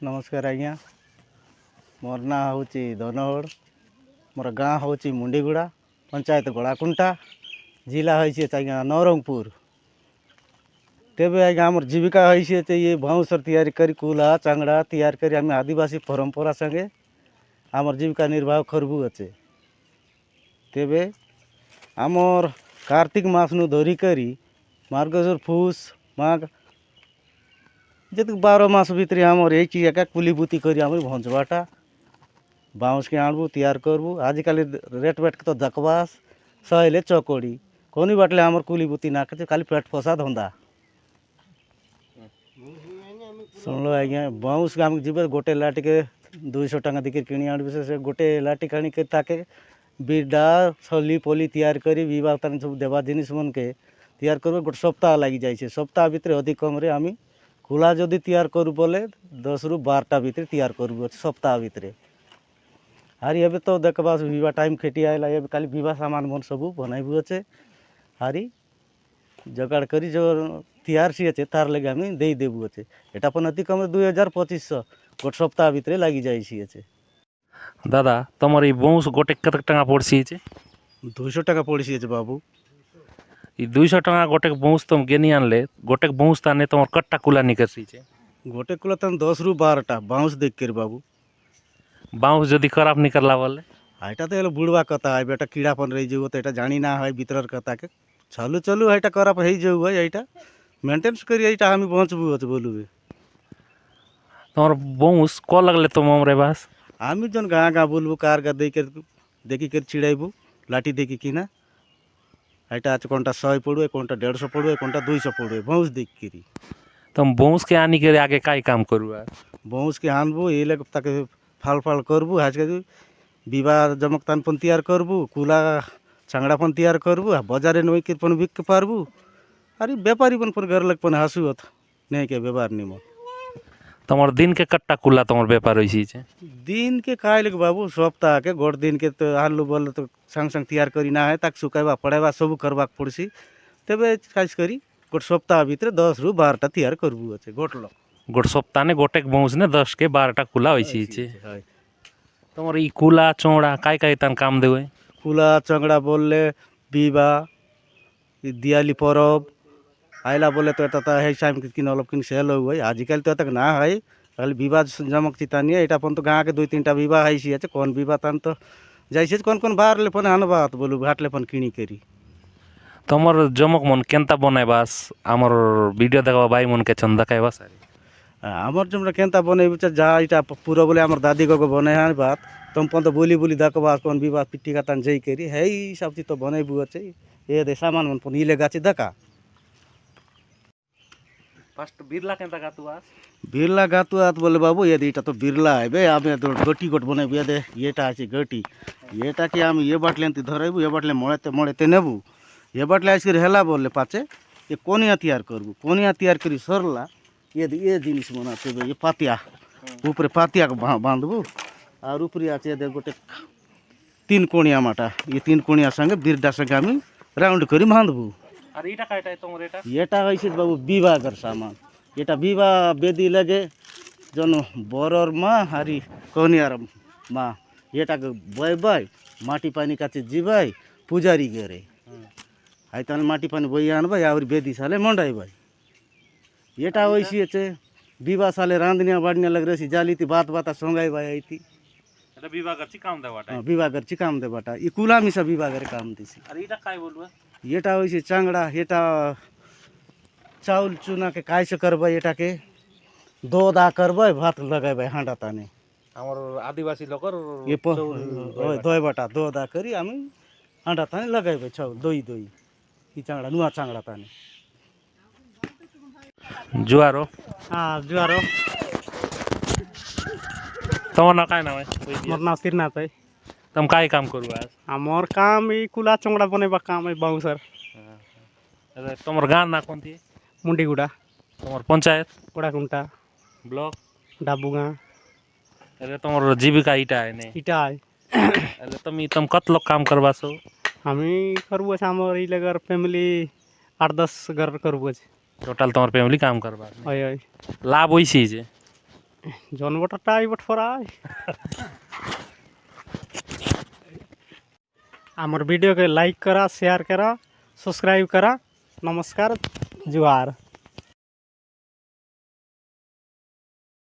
नमस्कार आज्ञा मोर ना हूँ धनहड़ मोर गाँ हूँ मुंडीगुड़ा पंचायत गड़ाकुंटा जिला है आज्ञा नवरंगपुर। तेबे आज्ञा आमर जीविका है ये बाउंसर तैयारी करी कुला चांगड़ा तैयार करी आम आदिवासी परंपरा संगे आमर जीविका निर्वाह करबू अच्छे। तेबे आमर कार्तिक मास नु धरी करी मार्गशीर फूस माघ जत 12 मास भितर आमर यही एका कुलीबुती करी आम भंजवाटा बाउंस के आणबू तैयार करबू। आजिकल रेट बेट तो जकवास सहले चकोड़ी कोनी बाटले आमर कुलीबुती ना करे खाली पेट पोसा धंदा। सुन लो आज्ञा बाउंस आम जीव गोटे लाठी के 200 टंका देकर किणी आनबू से गोटे लाठी काणी के ताके बिडा छली पली तैयार करी विवाह तान सब देवा जिनिस मन के तैयार कर गोटे सप्ताह लगी जाए। सप्ताह भितर अधिक कम रे आम कुला जदि तैयार करूँ बोले 10 ରୁ 12टा भितर तैयार करूँ सप्ताह भितर। हारी एबे तो देखबा विवाह टाइम खेटी आएला एबे खाली विवाह सामान मन सब बनाइबू अच्छे हारी जगाड़ करी जो तैयार सी अच्छे तार लगे आम दे देबू अच्छे। एटा अपन अति कम 2500 गोटे सप्ताह भितर लगी जाए अच्छे। दादा तुम बाउंस गोटे कत टका पड़सी 200 टका पड़ी बाबू। 200 टका गोटे बाउंस तुम गेनी आनले गोटे बाउंस ताने तुम कट्टा कुला निकसी गोटे कुला तन 10 ରୁ 12टा बाउंस देख कर बाबू। बाउंस जदि खराब निकलला बोले एटा तो बुड़वा कथा है बेटा कीड़ापन रही जो तो जानी ना है भीतर कथा के चलू चलू एटा खराब हो जाऊ है एटा मेंटेनेंस करी एटा हम पहुँचबू अच्छे बोलू तुम बाउंस क लगले तुम हमरे बास आम जन गाँ गाँ बोलबू कार गा देखी कर छिड़ाइबू लाठी देखी कि ना एटा आज कोनटा 100 पड़ुए कोनटा 150 पड़ुए कोनटा 200 पड़ुए बाउंस देख करी तुम बाउंस के आनी के आगे काई काम करू बाउंस के आनबू ये लगे ताके फाल फाल करबू आज के विवाह जमकतान पन तैयार करबू कुला चांगड़ा पन तैयार करबू बाजारे नई के पन बिक पारबू अरे व्यापारी पन घर लग पन हंसुअत नहीं के व्यवहार निमन। तुम दिन के कट्टा कुला तुम व्यापार होइसी दिन के खाए लगे बाबू सप्ताह के गोट दिन के तो आलू बोल तो संग संग तैयार करी ना है ताक सुखाइबा पड़ाइबा सब करवा पड़सी तेबे खास करी गोटे सप्ताह भितर 10 ରୁ 12टा तैयार करबू अच्छे गोटल गोटे सप्ताह ने गोटे बाउंस ने 10 के 12टा कुला होइसी तुम ई कुला चौड़ा काय काय तान काम देवे कुला चंगड़ा बोलले विवाह दियाली परब आइला बोले तो एटा है टाइम किन अलग किन सेल हुए आजिकल तो तक ना है खाली विवाह जमक चितानी एटा पन तो गाँव के 2-3टा विवाह है कौन विवाह तान तो जाइए कौन कौन बाहर ले पन आनबा बोलू घाटले पन किणी करी तुमर जमक मन केनता बनाइबास आमर वीडियो देखबा भाई मन के चंदा खाइबा आमर जमरा केनता बनैबू जा इटा पूरा बोले आमर दादी को बने हैं बात तुम पन तो बोली बोली देखबा कौन विवाह पिट्टी का तान जई करी है सब चीज तो बनैबू अच्छे ये दे सामान मन पन इले गाची दका फर्स्ट बिरला केनता गातुआ बिरला गातुआत बोले बाबू ये इटा तो बिरला है बे आम तो गटी गोट बनैबू ये दे येटा आछे गटी येटा कि आम ये बाटले धरैबू ये बाटले मड़ेते मड़ेते नेबू ये बाटले आजकर हेला बोले पाचे ये कोनिया तैयार करबू कोनिया तैयार करी सरला ये जिनिस बनाते ये पातिया ऊपर पातिया को बांधबू और ऊपरी आछे दे गोटे 3 कोणिया माटा ये 3 कोणिया संगे बिरडा संगे आम राउंड करी बांधबू। अरे इटा काटा तुम रेटा येटा होइसे बाबू विवाह कर सामान येटा विवाह बेदी लगे जन बरर माँ हारी कोनियार माँ येटा बय बय माटी पानी काचे जीवाई पुजारी गेरे आइतान माटी पानी बई आनबाई और बेदी साले मंडाई भाई येटा वैसी अच्छे विवाह साले रांधनिया बाड़निया लग रही जाली थी बात बात सोंगाई भाई आई थी विवाह कर काम दे बाटा विवाह कर काम दे बाटा ये कुला मिसा विवाह करे काम दिसी। अरे इटा काय बोलबा येटा वैसे चांगड़ा येटा चाउल चुना के काय से करबा येटा के दो दा करबा भात लगाई हांडा ताने हमर आदिवासी लोकर ये दोय बाटा दो दा करी आम हांडा ताने लगाई चाउल दोई दोई ई चांगड़ा नुआ चांगड़ा ताने जुआरो हाँ जुआरो तुम ना काय नाम है मोर नाम तीरनाथ है तुम काय काम करू आज मोर काम ई कुला चौड़ा बनेबा काम है बाउंसर। अरे तुमर गाँव ना कौन थी मुंडीगुड़ा तुमर पंचायत गड़ाकुंटा ब्लॉक डाबूगा अरे तुमर जीविका इटा है ने इटा है अरे तुम कत लोग काम करबा सो हमी करबो हमर ई लगर फैमिली 8-10 घर करबो टोटल तुम्हार फैमिली काम करबा ओय ओय लाभ होइसी जे জন্মটা ইবট ফরাই আমার ভিডিও के लाइक करा शेयर करा सब्सक्राइब करा नमस्कार जुहार